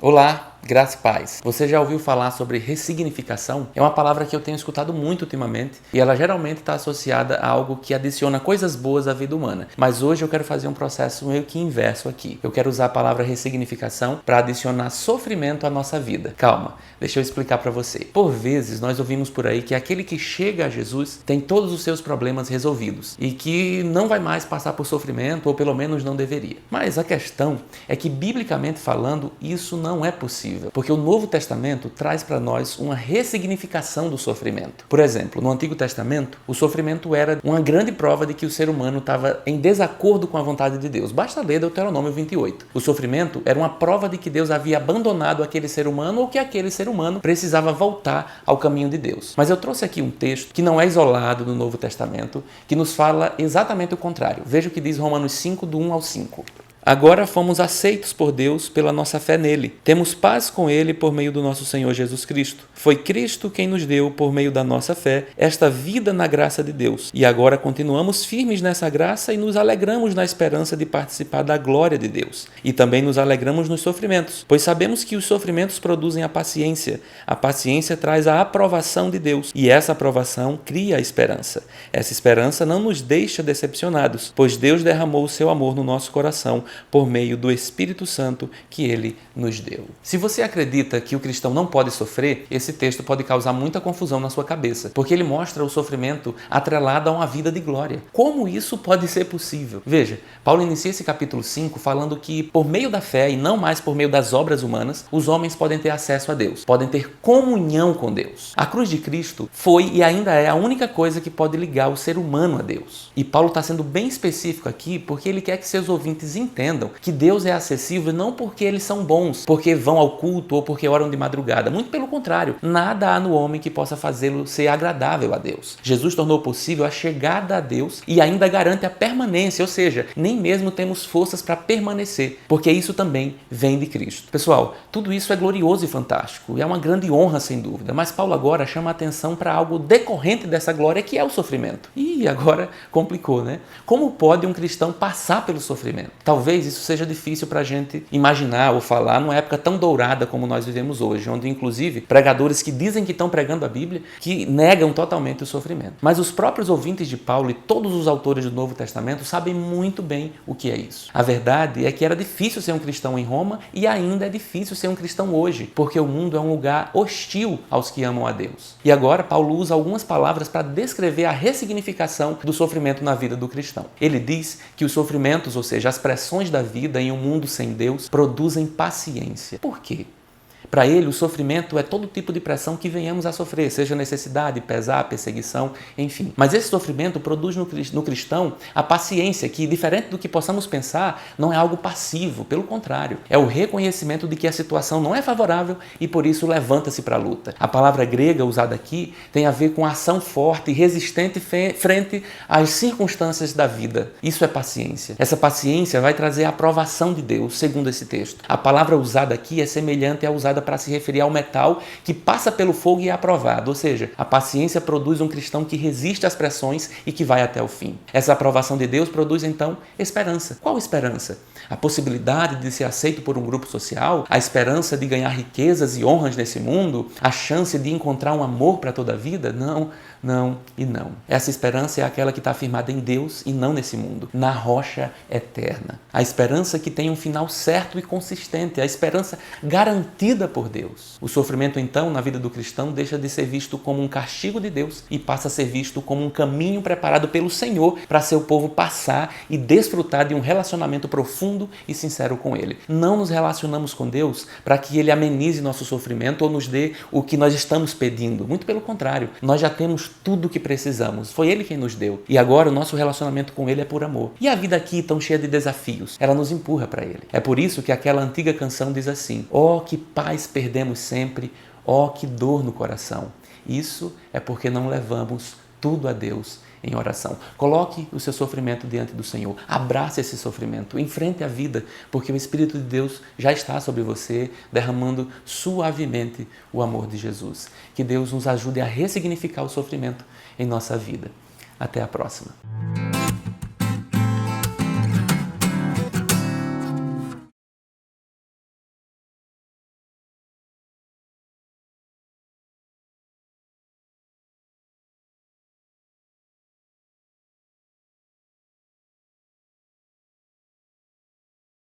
Olá, graça e paz. Você já ouviu falar sobre ressignificação? É uma palavra que eu tenho escutado muito ultimamente e ela geralmente está associada a algo que adiciona coisas boas à vida humana. Mas hoje eu quero fazer um processo meio que inverso aqui. Eu quero usar a palavra ressignificação para adicionar sofrimento à nossa vida. Calma, deixa eu explicar para você. Por vezes nós ouvimos por aí que aquele que chega a Jesus tem todos os seus problemas resolvidos e que não vai mais passar por sofrimento, ou pelo menos não deveria. Mas a questão é que, biblicamente falando, isso não é possível, porque o Novo Testamento traz para nós uma ressignificação do sofrimento. Por exemplo, no Antigo Testamento, o sofrimento era uma grande prova de que o ser humano estava em desacordo com a vontade de Deus. Basta ler Deuteronômio 28. O sofrimento era uma prova de que Deus havia abandonado aquele ser humano ou que aquele ser humano precisava voltar ao caminho de Deus. Mas eu trouxe aqui um texto que não é isolado do Novo Testamento, que nos fala exatamente o contrário. Veja o que diz Romanos 5, do 1 ao 5. Agora fomos aceitos por Deus pela nossa fé nele. Temos paz com ele por meio do nosso Senhor Jesus Cristo. Foi Cristo quem nos deu, por meio da nossa fé, esta vida na graça de Deus. E agora continuamos firmes nessa graça e nos alegramos na esperança de participar da glória de Deus. E também nos alegramos nos sofrimentos, pois sabemos que os sofrimentos produzem a paciência. A paciência traz a aprovação de Deus, e essa aprovação cria a esperança. Essa esperança não nos deixa decepcionados, pois Deus derramou o seu amor no nosso coração, por meio do Espírito Santo que Ele nos deu. Se você acredita que o cristão não pode sofrer, esse texto pode causar muita confusão na sua cabeça, porque ele mostra o sofrimento atrelado a uma vida de glória. Como isso pode ser possível? Veja, Paulo inicia esse capítulo 5 falando que por meio da fé e não mais por meio das obras humanas, os homens podem ter acesso a Deus, podem ter comunhão com Deus. A cruz de Cristo foi e ainda é a única coisa que pode ligar o ser humano a Deus. E Paulo está sendo bem específico aqui porque ele quer que seus ouvintes entendam que Deus é acessível não porque eles são bons, porque vão ao culto ou porque oram de madrugada. Muito pelo contrário, nada há no homem que possa fazê-lo ser agradável a Deus. Jesus tornou possível a chegada a Deus e ainda garante a permanência, ou seja, nem mesmo temos forças para permanecer, porque isso também vem de Cristo. Pessoal, tudo isso é glorioso e fantástico e é uma grande honra sem dúvida, mas Paulo agora chama a atenção para algo decorrente dessa glória que é o sofrimento. E agora complicou, né? Como pode um cristão passar pelo sofrimento? Talvez isso seja difícil para a gente imaginar ou falar numa época tão dourada como nós vivemos hoje, onde inclusive pregadores que dizem que estão pregando a Bíblia, que negam totalmente o sofrimento. Mas os próprios ouvintes de Paulo e todos os autores do Novo Testamento sabem muito bem o que é isso. A verdade é que era difícil ser um cristão em Roma e ainda é difícil ser um cristão hoje, porque o mundo é um lugar hostil aos que amam a Deus. E agora Paulo usa algumas palavras para descrever a ressignificação do sofrimento na vida do cristão. Ele diz que os sofrimentos, ou seja, as pressões da vida em um mundo sem Deus, produzem paciência. Por quê? Para ele, o sofrimento é todo tipo de pressão que venhamos a sofrer, seja necessidade, pesar, perseguição, enfim. Mas esse sofrimento produz no cristão a paciência, que, diferente do que possamos pensar, não é algo passivo, pelo contrário. É o reconhecimento de que a situação não é favorável e, por isso, levanta-se para a luta. A palavra grega usada aqui tem a ver com ação forte e resistente frente às circunstâncias da vida. Isso é paciência. Essa paciência vai trazer a aprovação de Deus, segundo esse texto. A palavra usada aqui é semelhante à usada para se referir ao metal que passa pelo fogo e é aprovado, ou seja, a paciência produz um cristão que resiste às pressões e que vai até o fim. Essa aprovação de Deus produz então esperança. Qual esperança? A possibilidade de ser aceito por um grupo social, a esperança de ganhar riquezas e honras nesse mundo, a chance de encontrar um amor para toda a vida? Não, não e não. Essa esperança é aquela que está afirmada em Deus e não nesse mundo, na rocha eterna. A esperança que tem um final certo e consistente, a esperança garantida por Deus. O sofrimento, então, na vida do cristão, deixa de ser visto como um castigo de Deus e passa a ser visto como um caminho preparado pelo Senhor para seu povo passar e desfrutar de um relacionamento profundo e sincero com Ele. Não nos relacionamos com Deus para que Ele amenize nosso sofrimento ou nos dê o que nós estamos pedindo. Muito pelo contrário, nós já temos tudo o que precisamos. Foi Ele quem nos deu. E agora o nosso relacionamento com Ele é por amor. E a vida aqui, tão cheia de desafios, ela nos empurra para Ele. É por isso que aquela antiga canção diz assim: "Oh, que paz perdemos sempre, oh, que dor no coração." Isso é porque não levamos tudo a Deus em oração. Coloque o seu sofrimento diante do Senhor. Abrace esse sofrimento. Enfrente a vida, porque o Espírito de Deus já está sobre você, derramando suavemente o amor de Jesus. Que Deus nos ajude a ressignificar o sofrimento em nossa vida. Até a próxima.